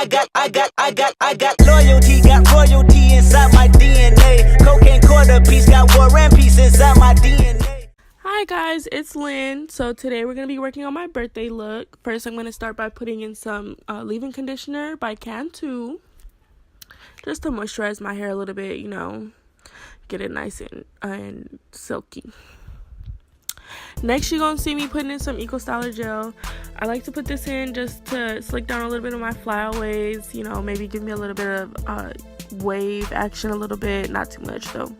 got loyalty, got royalty inside my DNA. Cocaine quarter piece, got war and peace inside my DNA. Hi guys, it's Lynn. So today we're going to be working on my birthday look. First I'm going to start by putting in some leave-in conditioner by Cantu. Just to moisturize my hair a little bit, you know, get it nice and silky. Next you're going to see me putting in some Eco Styler gel. I like to put this in just to slick down a little bit of my flyaways, you know, maybe give me a little bit of wave action a little bit, not too much though.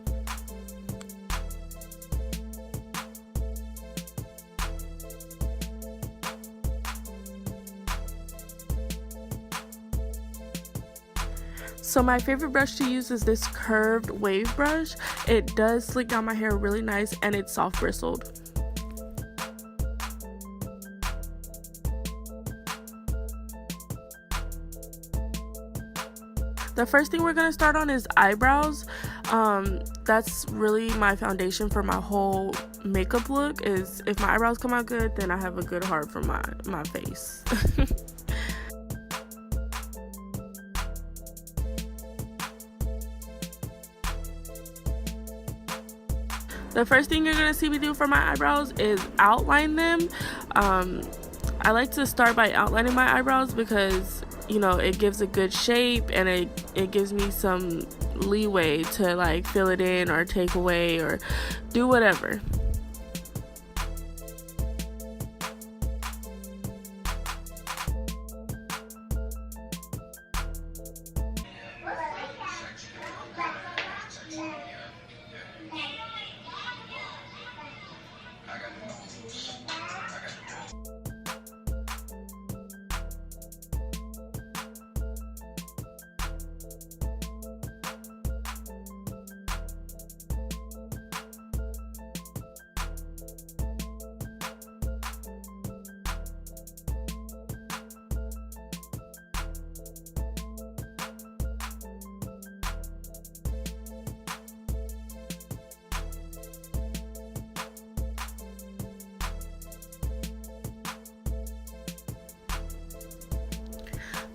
So my favorite brush to use is this curved wave brush. It does slick down my hair really nice and it's soft bristled. The first thing we're going to start on is eyebrows. That's really my foundation for my whole makeup look. Is if my eyebrows come out good, then I have a good heart for my face. The first thing you're going to see me do for my eyebrows is outline them. I like to start by outlining my eyebrows because, you know, it gives a good shape and it gives me some leeway to like fill it in or take away or do whatever.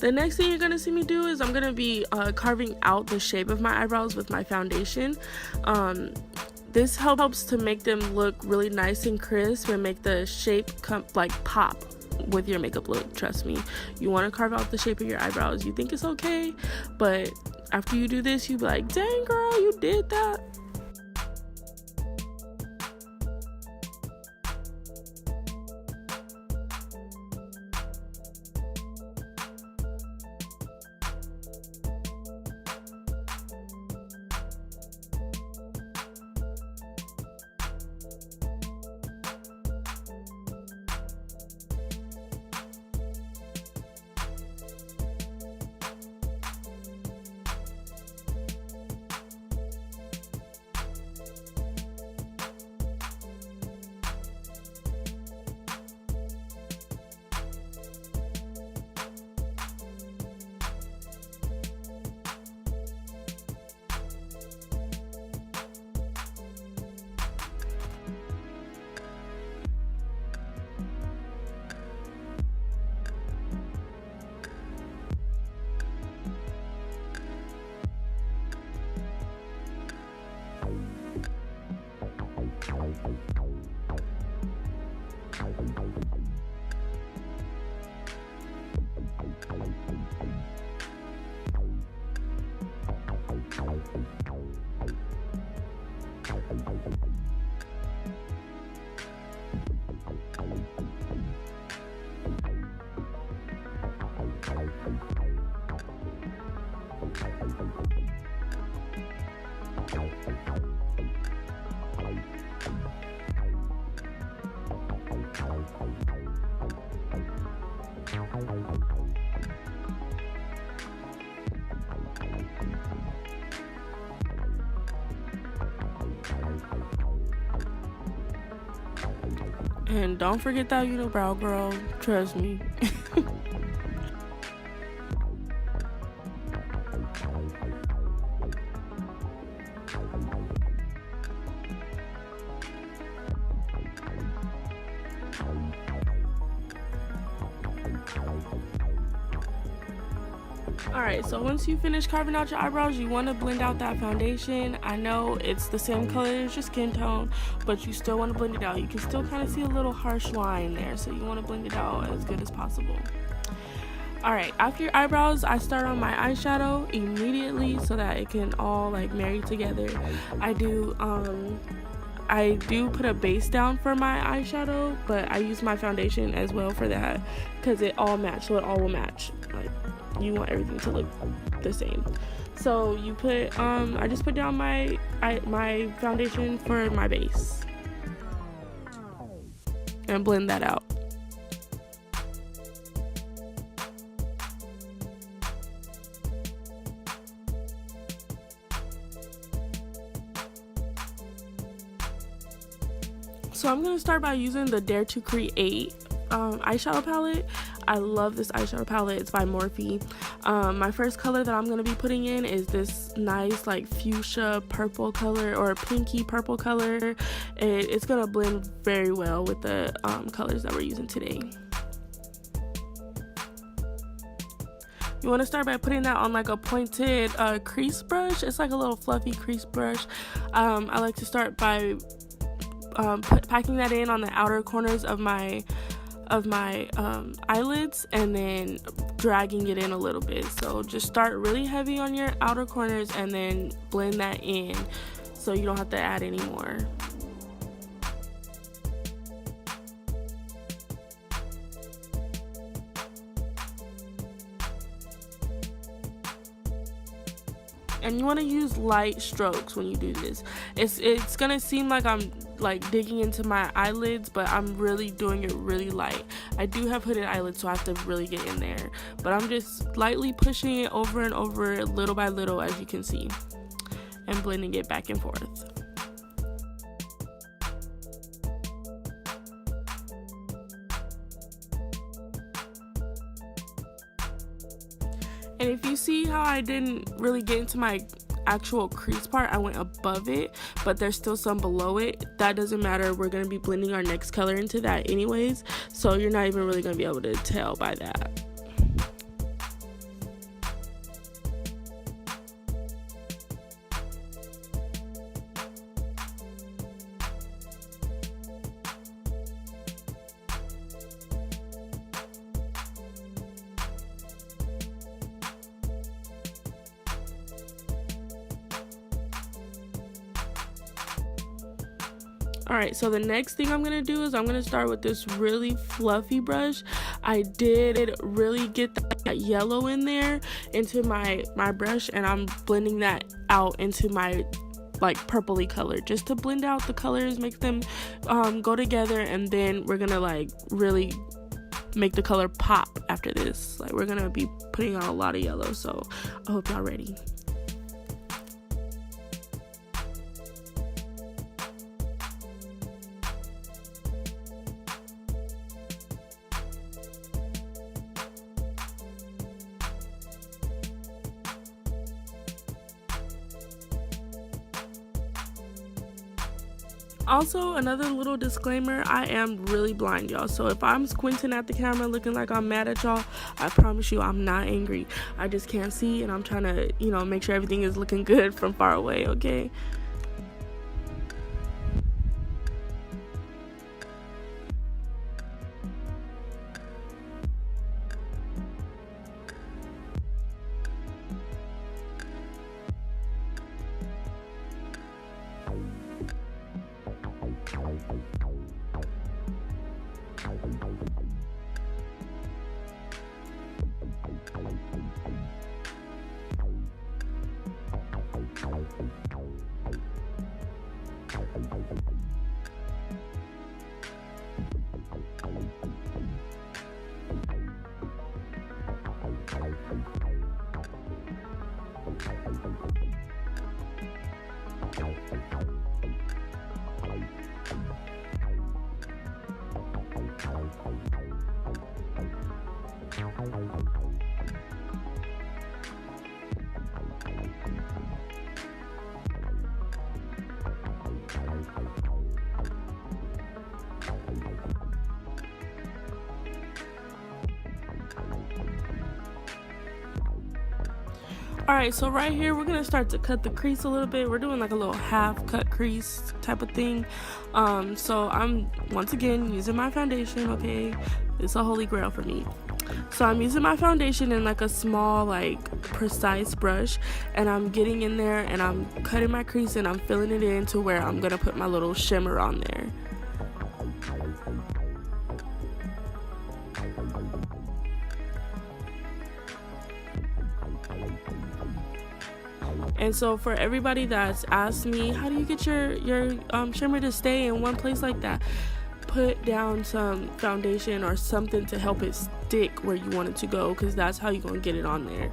The next thing you're going to see me do is I'm going to be carving out the shape of my eyebrows with my foundation. This helps to make them look really nice and crisp and make the shape pop with your makeup look. Trust me, you want to carve out the shape of your eyebrows. You think it's okay, but after you do this, you be like, dang girl, you did that. And don't forget that unibrow, girl. Trust me. Alright, so once you finish carving out your eyebrows, you want to blend out that foundation. I know it's the same color as your skin tone, but you still want to blend it out. You can still kind of see a little harsh line there, so you want to blend it out as good as possible. Alright, after your eyebrows, I start on my eyeshadow immediately so that it can all like marry together. I do put a base down for my eyeshadow, but I use my foundation as well for that because it all match, so it all will match. Like, you want everything to look the same. So you put I just put down my foundation for my base and blend that out. So I'm gonna start by using the Dare to Create eyeshadow palette. I love this eyeshadow palette. It's by MORPHE. My first color that I'm going to be putting in is this nice like fuchsia purple color, or pinky purple color. It's going to blend very well with the colors that we're using today. You want to start by putting that on like a pointed crease brush. It's like a little fluffy crease brush. I like to start by packing that in on the outer corners of my eyelids and then dragging it in a little bit. So just start really heavy on your outer corners and then blend that in so you don't have to add any more. And you want to use light strokes when you do this. It's gonna seem like I'm like digging into my eyelids, but I'm really doing it really light. I do have hooded eyelids, so I have to really get in there, but I'm just lightly pushing it over and over, little by little, as you can see, and blending it back and forth. And if you see how I didn't really get into my actual crease part, I went above it, but there's still some below it. That doesn't matter. We're going to be blending our next color into that anyways, so you're not even really going to be able to tell by that. Alright, so the next thing I'm going to do is I'm going to start with this really fluffy brush. I did really get that yellow in there into my brush, and I'm blending that out into my like purpley color just to blend out the colors, make them go together, and then we're going to like really make the color pop after this. Like, we're going to be putting on a lot of yellow, so I hope y'all ready. Also, another little disclaimer, I am really blind, y'all, so if I'm squinting at the camera looking like I'm mad at y'all, I promise you I'm not angry. I just can't see, and I'm trying to, you know, make sure everything is looking good from far away, okay? Alright, so right here we're gonna start to cut the crease a little bit. We're doing like a little half cut crease type of thing. So I'm once again using my foundation. Okay, it's a holy grail for me. So I'm using my foundation in like a small, like precise brush, and I'm getting in there and I'm cutting my crease and I'm filling it in to where I'm gonna put my little shimmer on there. And so for everybody that's asked me, how do you get your shimmer to stay in one place like that? Put down some foundation or something to help it stick where you want it to go, because that's how you're going to get it on there.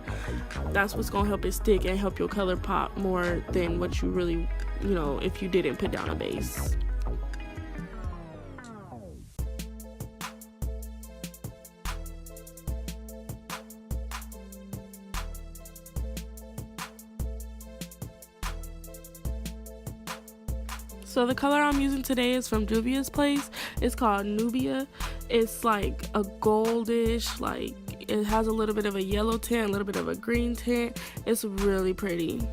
That's what's going to help it stick and help your color pop more than what you really, if you didn't put down a base. So the color I'm using today is from Juvia's place. It's called NUBIA. It's like a goldish, like it has a little bit of a yellow tint, a little bit of a green tint. It's really pretty.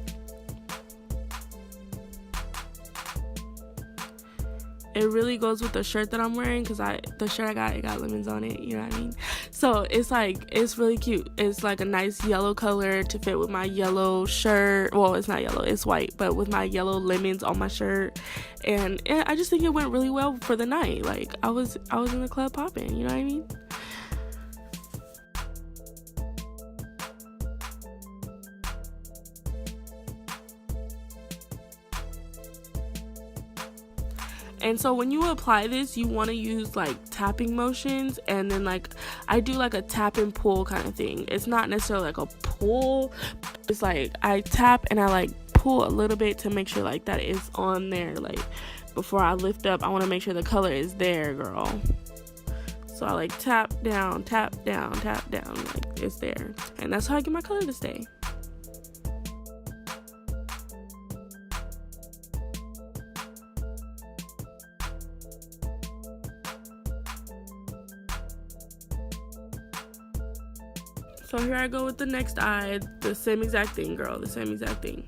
It really goes with the shirt that I'm wearing, because the shirt I got, it got lemons on it, you know what I mean? So it's really cute. It's like a nice yellow color to fit with my yellow shirt. Well, it's not yellow, it's white, but with my yellow lemons on my shirt. And I just think it went really well for the night. Like I was in the club popping, you know what I mean? And so when you apply this, you want to use like tapping motions, and then like I do like a tap and pull kind of thing. It's not necessarily like a pull, it's like I tap and I like pull a little bit to make sure like that is on there. Like before I lift up, I want to make sure the color is there, girl. So I like tap down, like it's there, and that's how I get my color to stay. So here I go with the next eye. The same exact thing, girl. The same exact thing.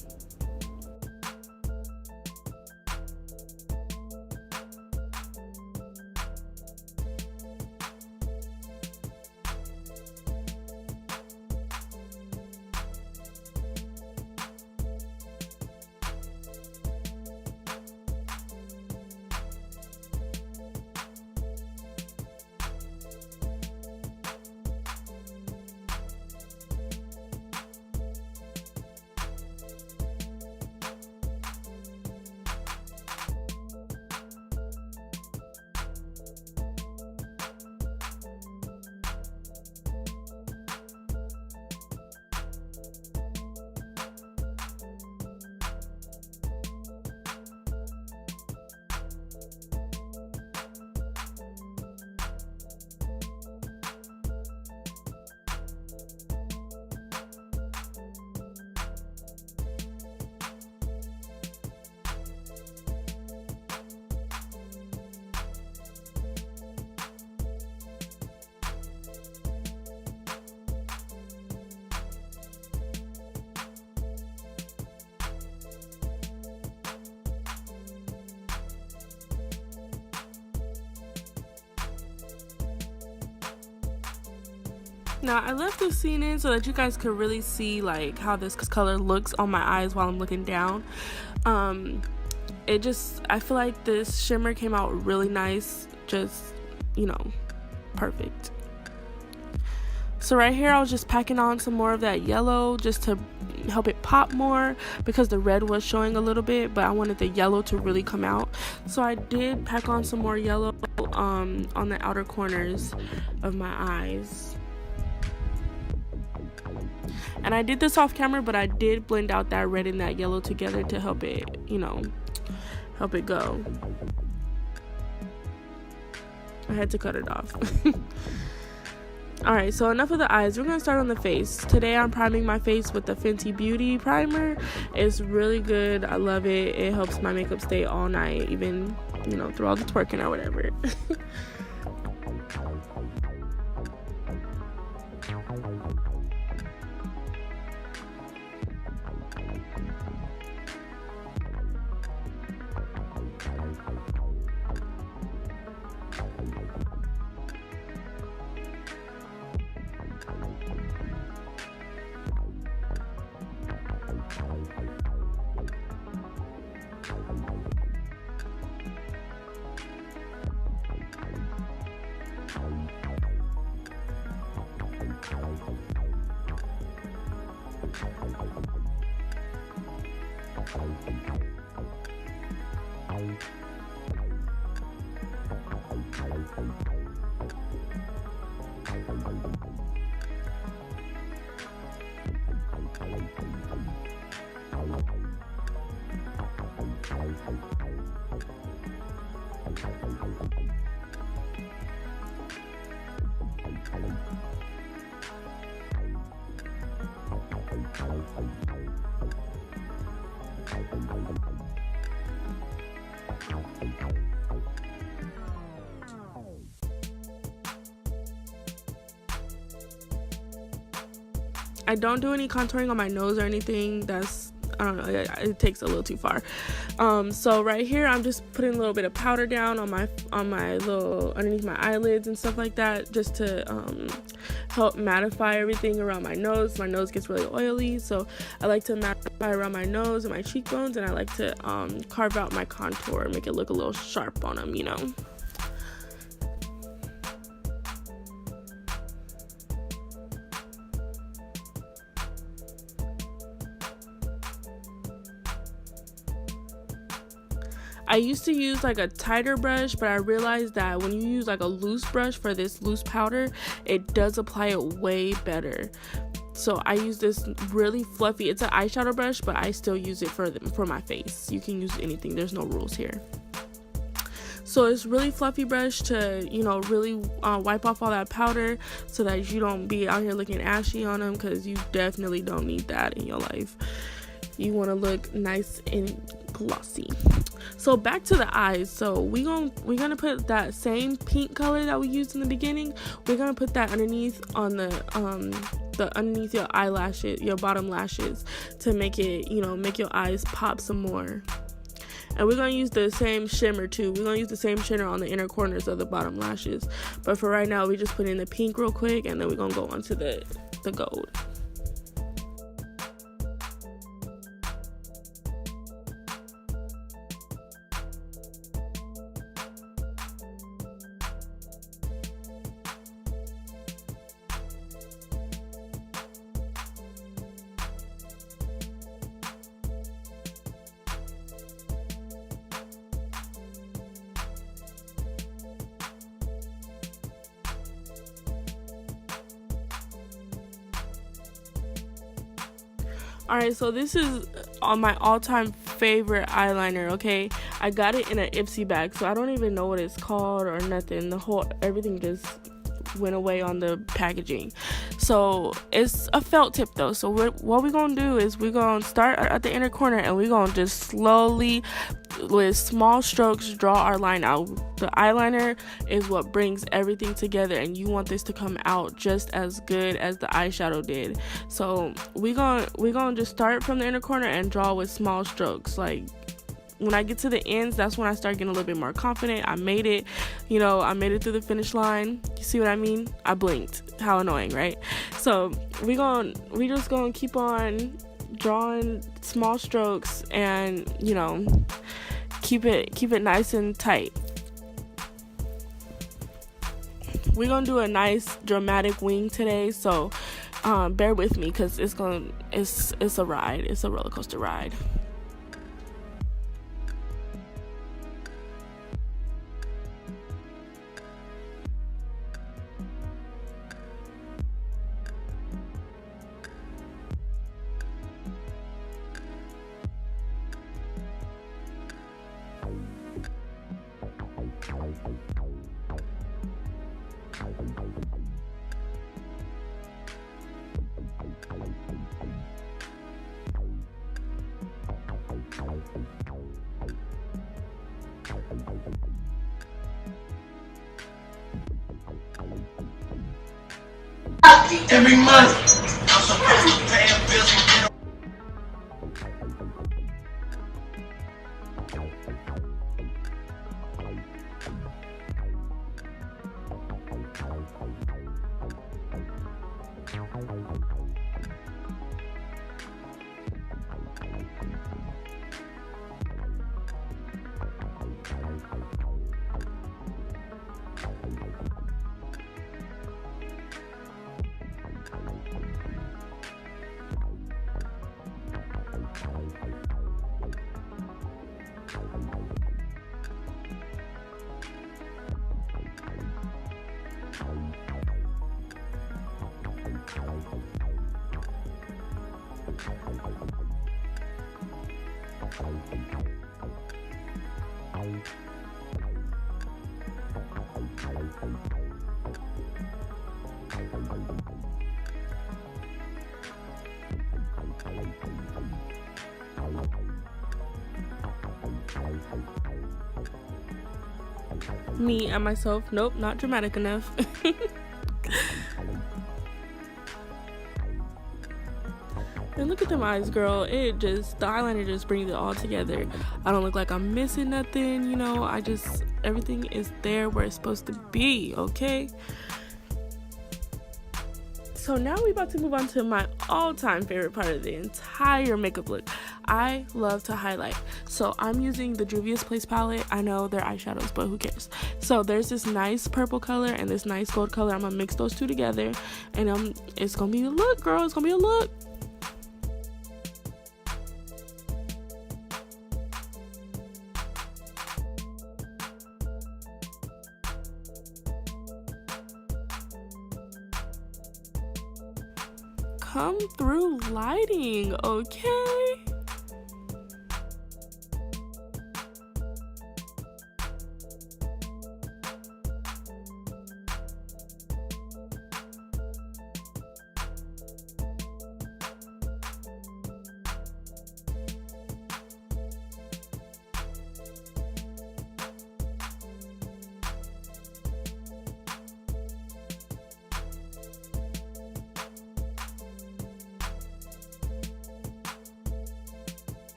Now I left this scene in so that you guys could really see like how this color looks on my eyes while I'm looking down. I feel like this shimmer came out really nice, just perfect. So right here I was just packing on some more of that yellow just to help it pop more, because the red was showing a little bit, but I wanted the yellow to really come out. So I did pack on some more yellow on the outer corners of my eyes. And I did this off camera, but I did blend out that red and that yellow together to help it, help it go. I had to cut it off. Alright, so enough of the eyes. We're going to start on the face. Today I'm priming my face with the Fenty Beauty primer. It's really good. I love it. It helps my makeup stay all night, even, through all the twerking or whatever. I don't do any contouring on my nose or anything. That's, I don't know, it takes a little too far. So right here I'm just putting a little bit of powder down on my little underneath my eyelids and stuff like that, just to help mattify everything around my nose. My nose gets really oily, so I like to mattify around my nose and my cheekbones, and I like to carve out my contour, make it look a little sharp on them, you know. I used to use like a tighter brush, but I realized that when you use like a loose brush for this loose powder, it does apply it way better. So I use this really fluffy, it's an eyeshadow brush, but I still use it for my face. You can use anything, there's no rules here. So it's really fluffy brush to, you know, really wipe off all that powder so that you don't be out here looking ashy on them, because you definitely don't need that in your life. You want to look nice and glossy. So back to the eyes. So we're gonna put that same pink color that we used in the beginning. We're gonna put that underneath on the underneath your eyelashes, your bottom lashes, to make it, you know, make your eyes pop some more. And we're gonna use the same shimmer too. We're gonna use the same shimmer on the inner corners of the bottom lashes. But for right now, we just put in the pink real quick, and then we're gonna go on to the gold. Alright, so this is on my all-time favorite eyeliner, okay? I got it in an Ipsy bag, so I don't even know what it's called or nothing. Everything just went away on the packaging. So it's a felt tip though. So what we're gonna do is we're gonna start at the inner corner, and we're gonna just slowly, with small strokes, draw our line out. The eyeliner is what brings everything together, and you want this to come out just as good as the eyeshadow did. So we're gonna just start from the inner corner and draw with small strokes. Like when I get to the ends, that's when I start getting a little bit more confident. I made it, you know, I made it through the finish line. You see what I mean? I blinked. How annoying, right? So we just gonna keep on drawing small strokes, and, you know, keep it nice and tight. We're gonna do a nice dramatic wing today, so bear with me, because it's a ride. It's a roller coaster ride. Every month. Me and myself, nope, not dramatic enough. And look at them eyes, girl. The eyeliner just brings it all together. I don't look like I'm missing nothing, you know. Everything is there where it's supposed to be, okay? So now we're about to move on to my all-time favorite part of the entire makeup look. I love to highlight. So I'm using the Juvias Place palette. I know they're eyeshadows, but who cares? So there's this nice purple color and this nice gold color. I'm gonna mix those two together, and it's gonna be a look, girl. It's gonna be a look. Come through lighting, okay?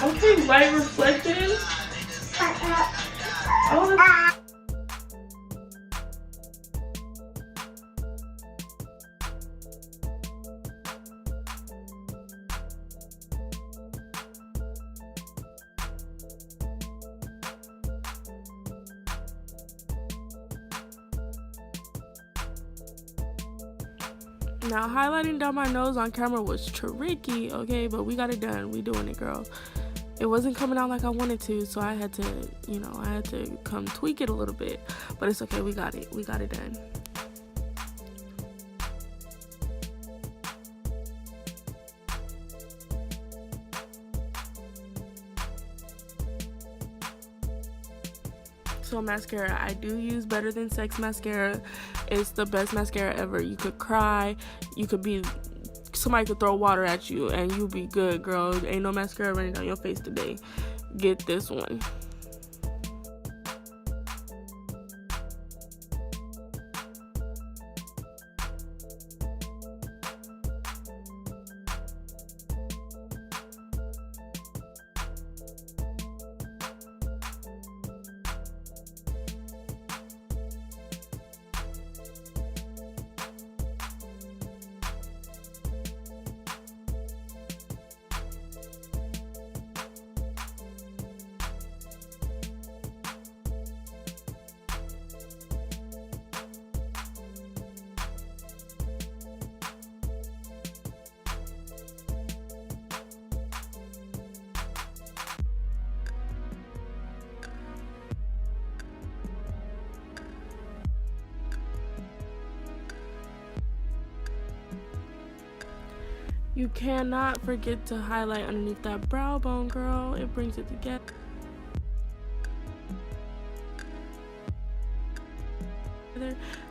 Okay, light reflecting. Oh, now highlighting down my nose on camera was tricky, okay, but we got it done. We doing it, girl. It wasn't coming out like I wanted to, so I had to, you know, I had to come tweak it a little bit, but it's okay. We got it done. So mascara, I do use Better Than Sex mascara. It's the best mascara ever. You could cry, somebody could throw water at you and you be good, girl. Ain't no mascara running down your face today. Get this one. You cannot forget to highlight underneath that brow bone, girl. It brings it together.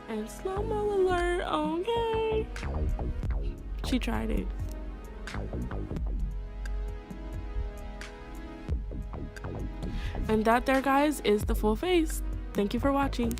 And slow-mo alert, okay? She tried it. And that there, guys, is the full face. Thank you for watching.